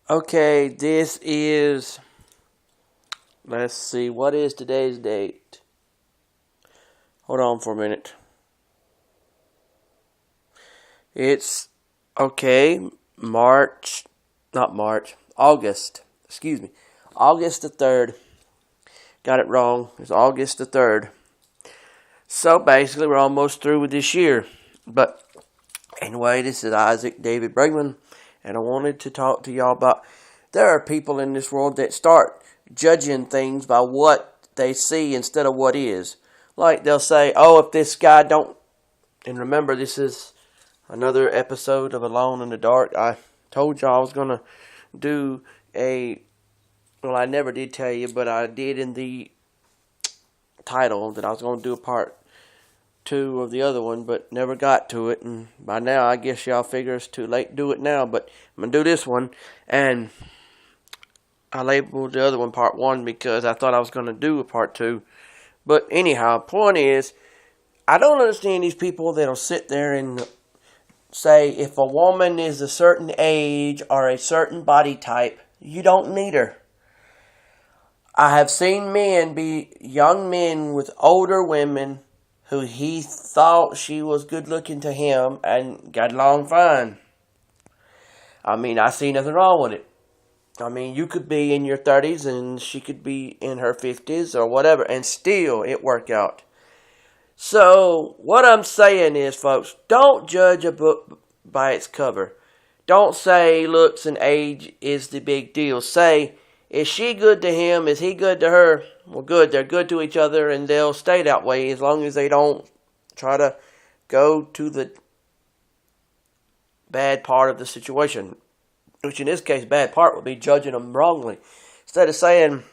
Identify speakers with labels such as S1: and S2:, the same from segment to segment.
S1: Okay, this is, let's see, what is today's date? Hold on for a minute. It's, okay, August, excuse me, August the 3rd. Got it wrong. It's August the 3rd. So basically, we're almost through with this year. But anyway, this is Isaac David Brigmond, and I wanted to talk to y'all about there are people in this world that start judging things by what they see instead of what is. Like they'll say, oh, if this guy don't, and remember this is another episode of Alone in the Dark. I told y'all I was going to do well, I never did tell you, but I did in the title that I was going to do a part 2 of the other one, but never got to it. And by now, I guess y'all figure it's too late to do it now, but I'm going to do this one. And I labeled the other one part 1 because I thought I was going to do a part 2. But anyhow, point is, I don't understand these people that'll sit there and say if a woman is a certain age or a certain body type, you don't need her. I have seen men be young men with older women who he thought she was good looking to him and got along fine. I mean, I see nothing wrong with it. I mean, you could be in your 30s and she could be in her 50s or whatever, and still it work out. So, what I'm saying is, folks, don't judge a book by its cover. Don't say looks and age is the big deal. Say, is she good to him? Is he good to her? Well, good. They're good to each other, and they'll stay that way as long as they don't try to go to the bad part of the situation. Which in this case, bad part would be judging them wrongly. Instead of saying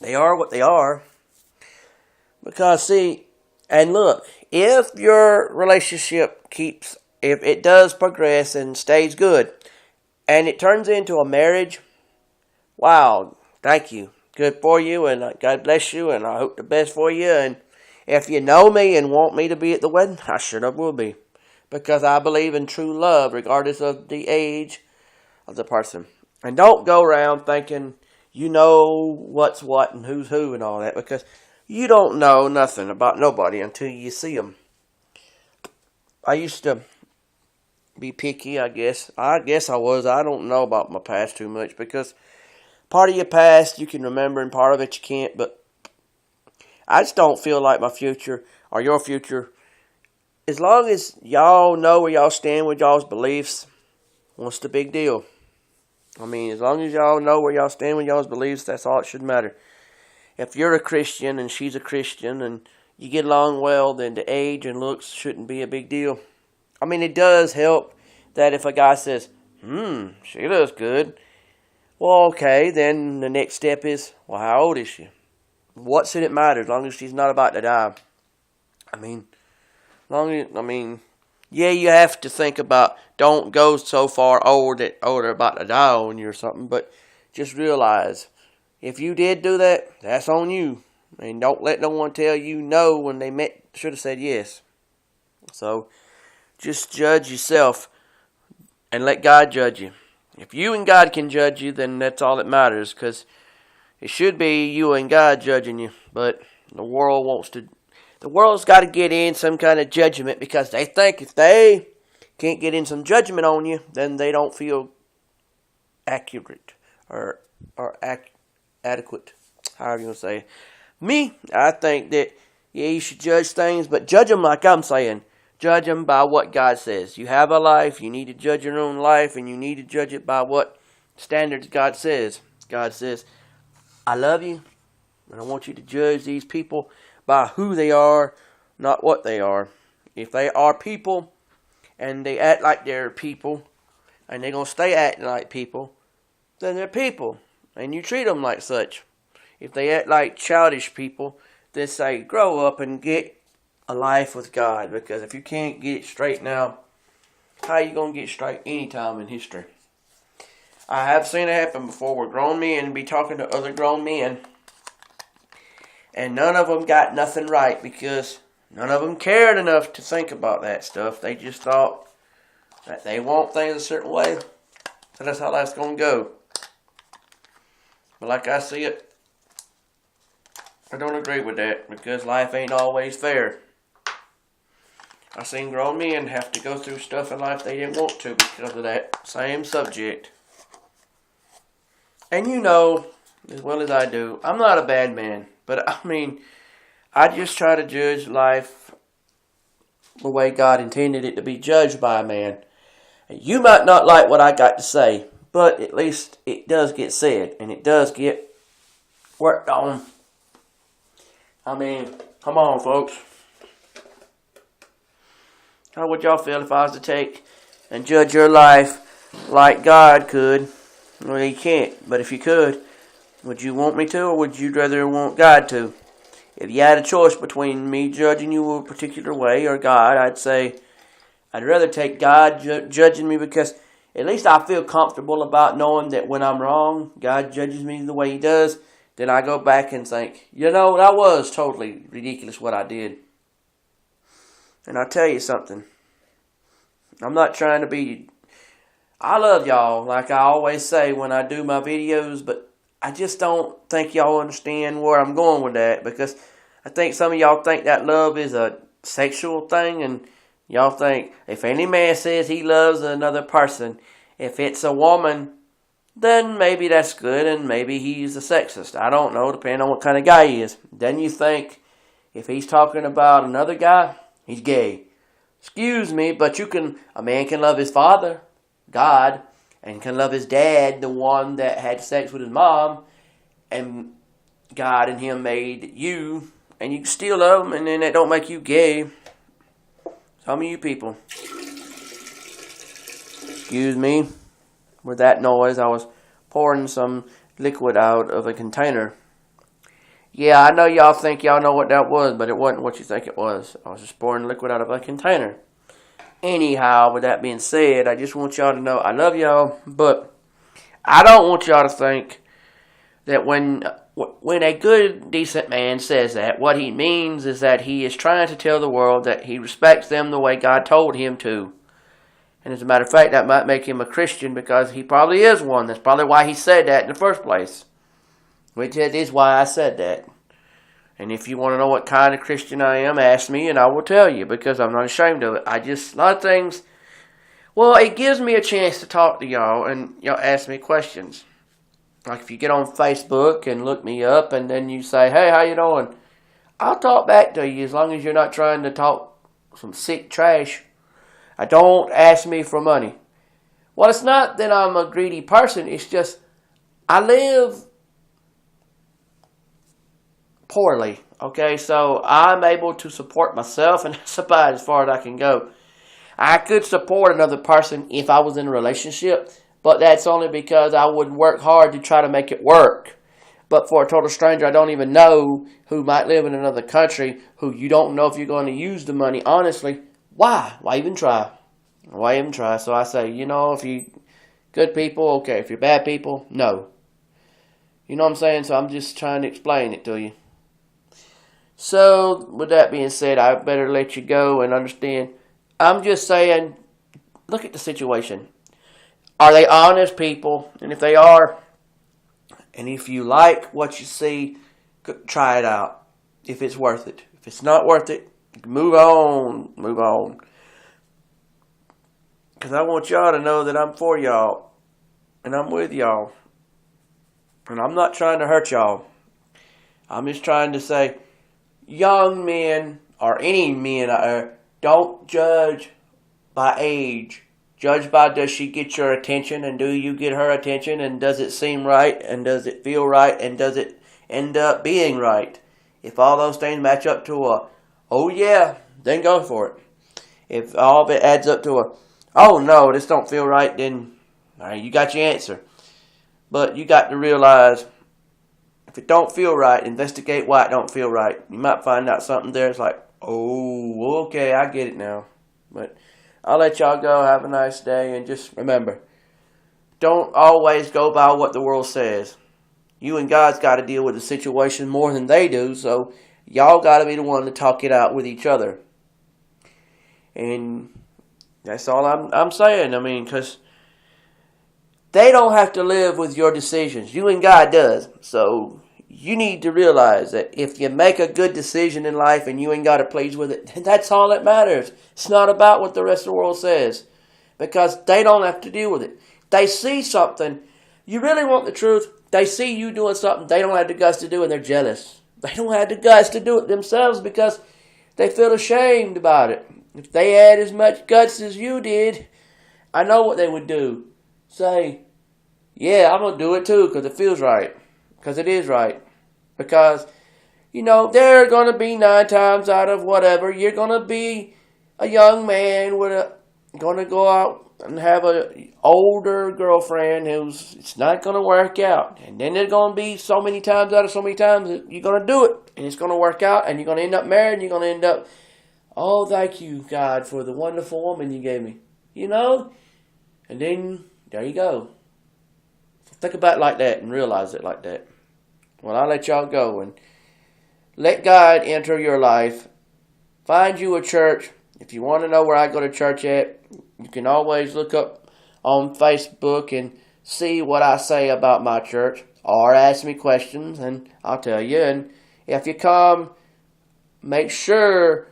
S1: they are what they are. Because, see, and look, if your relationship if it does progress and stays good, and it turns into a marriage, wow, thank you. Good for you, and God bless you, and I hope the best for you. And if you know me and want me to be at the wedding, I sure enough will be. Because I believe in true love, regardless of the age of the person. And don't go around thinking you know what's what and who's who and all that, because you don't know nothing about nobody until you see them. I used to be picky, I guess. I guess I was. I don't know about my past too much, because part of your past you can remember and part of it you can't, but I just don't feel like my future or your future, as long as y'all know where y'all stand with y'all's beliefs, what's the big deal? I mean, as long as y'all know where y'all stand with y'all's beliefs, that's all it should matter. If you're a Christian and she's a Christian and you get along well, then the age and looks shouldn't be a big deal. I mean, it does help that if a guy says, she looks good, well, okay, then the next step is, well, how old is she? What should it matter as long as she's not about to die? Yeah, you have to think about, don't go so far old that they're about to die on you or something, but just realize, if you did do that, that's on you. And don't let no one tell you no when they should have said yes. So, just judge yourself and let God judge you. If you and God can judge you, then that's all that matters, because it should be you and God judging you, but the world's got to get in some kind of judgment, because they think if they can't get in some judgment on you, then they don't feel accurate or adequate, however you want to say it. Me, I think that, yeah, you should judge things, but judge them like I'm saying. Judge them by what God says. You have a life, you need to judge your own life, and you need to judge it by what standards God says. God says, I love you, and I want you to judge these people by who they are, not what they are. If they are people, and they act like they're people, and they're going to stay acting like people, then they're people, and you treat them like such. If they act like childish people, then say, grow up and get a life with God, because if you can't get it straight now, how are you going to get it straight any time in history? I have seen it happen before where grown men be talking to other grown men, and none of them got nothing right, because none of them cared enough to think about that stuff. They just thought that they want things a certain way. So that's how life's going to go. But like I see it, I don't agree with that because life ain't always fair. I've seen grown men have to go through stuff in life they didn't want to because of that same subject. And you know, as well as I do, I'm not a bad man. But I mean, I just try to judge life the way God intended it to be judged by a man. And you might not like what I got to say, but at least it does get said. And it does get worked on. I mean, come on, folks. How would y'all feel if I was to take and judge your life like God could? Well, you can't, but if you could, would you want me to, or would you rather want God to? If you had a choice between me judging you a particular way or God, I'd say I'd rather take God judging me because at least I feel comfortable about knowing that when I'm wrong, God judges me the way He does. Then I go back and think, you know, that was totally ridiculous what I did. And I'll tell you something. I'm not trying to be... I love y'all, like I always say when I do my videos, but I just don't think y'all understand where I'm going with that, because I think some of y'all think that love is a sexual thing, and y'all think if any man says he loves another person, if it's a woman, then maybe that's good, and maybe he's a sexist. I don't know, depending on what kind of guy he is. Then you think if he's talking about another guy, he's gay. Excuse me, but a man can love his father, God, and can love his dad, the one that had sex with his mom, and God and him made you, and you can still love him, and then that don't make you gay. Some of you people. Excuse me. With that noise, I was pouring some liquid out of a container. Yeah, I know y'all think y'all know what that was, but it wasn't what you think it was. I was just pouring liquid out of a container. Anyhow, with that being said, I just want y'all to know I love y'all, but I don't want y'all to think that when a good, decent man says that, what he means is that he is trying to tell the world that he respects them the way God told him to. And as a matter of fact, that might make him a Christian because he probably is one. That's probably why he said that in the first place. Which is why I said that. And if you want to know what kind of Christian I am, ask me and I will tell you, because I'm not ashamed of it. A lot of things, well, it gives me a chance to talk to y'all and y'all ask me questions. Like if you get on Facebook and look me up and then you say, hey, how you doing? I'll talk back to you as long as you're not trying to talk some sick trash. Don't ask me for money. Well, it's not that I'm a greedy person. It's just I live poorly, okay? So I'm able to support myself, and that's about as far as I can go. I could support another person if I was in a relationship, but that's only because I would work hard to try to make it work. But for a total stranger I don't even know, who might live in another country, who you don't know if you're going to use the money, honestly, why? Why even try? Why even try? So I say, you know, if you good people, okay. If you're bad people, no. You know what I'm saying? So I'm just trying to explain it to you. So, with that being said, I better let you go and understand. I'm just saying, look at the situation. Are they honest people? And if they are, and if you like what you see, try it out. If it's worth it. If it's not worth it, move on. Move on. Because I want y'all to know that I'm for y'all. And I'm with y'all. And I'm not trying to hurt y'all. I'm just trying to say, young men, or any men, don't judge by age. Judge by, does she get your attention, and do you get her attention, and does it seem right, and does it feel right, and does it end up being right? If all those things match up to a, oh yeah, then go for it. If all of it adds up to a, oh no, this don't feel right, then all right, you got your answer. But you got to realize, if it don't feel right, investigate why it don't feel right. You might find out something there. It's like, oh, okay, I get it now. But I'll let y'all go. Have a nice day. And just remember, don't always go by what the world says. You and God's got to deal with the situation more than they do. So y'all got to be the one to talk it out with each other. And that's all I'm saying. I mean, because they don't have to live with your decisions. You and God does. So you need to realize that if you make a good decision in life and you ain't got to please with it, that's all that matters. It's not about what the rest of the world says, because they don't have to deal with it. They see something. You really want the truth. They see you doing something they don't have the guts to do, and they're jealous. They don't have the guts to do it themselves because they feel ashamed about it. If they had as much guts as you did, I know what they would do. Say, yeah, I'm going to do it too because it feels right. Because it is right. Because, there are going to be 9 times out of whatever, you're going to be a young man going to go out and have an older girlfriend it's not going to work out. And then there's going to be so many times out of so many times that you're going to do it. And it's going to work out. And you're going to end up married. And you're going to end up, oh, thank you, God, for the wonderful woman you gave me. And then, there you go. Think about it like that and realize it like that. Well, I'll let y'all go and let God enter your life. Find you a church. If you want to know where I go to church at, you can always look up on Facebook and see what I say about my church, or ask me questions and I'll tell you. And if you come, make sure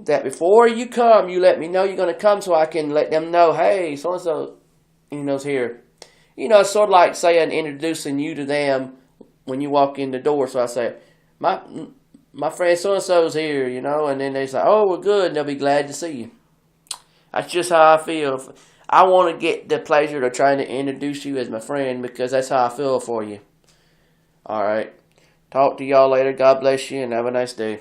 S1: that before you come, you let me know you're going to come so I can let them know, hey, so-and-so, is here. It's sort of like saying introducing you to them when you walk in the door. So I say, my friend so-and-so's here, and then they say, oh, well, good, and they'll be glad to see you. That's just how I feel. I want to get the pleasure of trying to introduce you as my friend because that's how I feel for you. All right. Talk to y'all later. God bless you and have a nice day.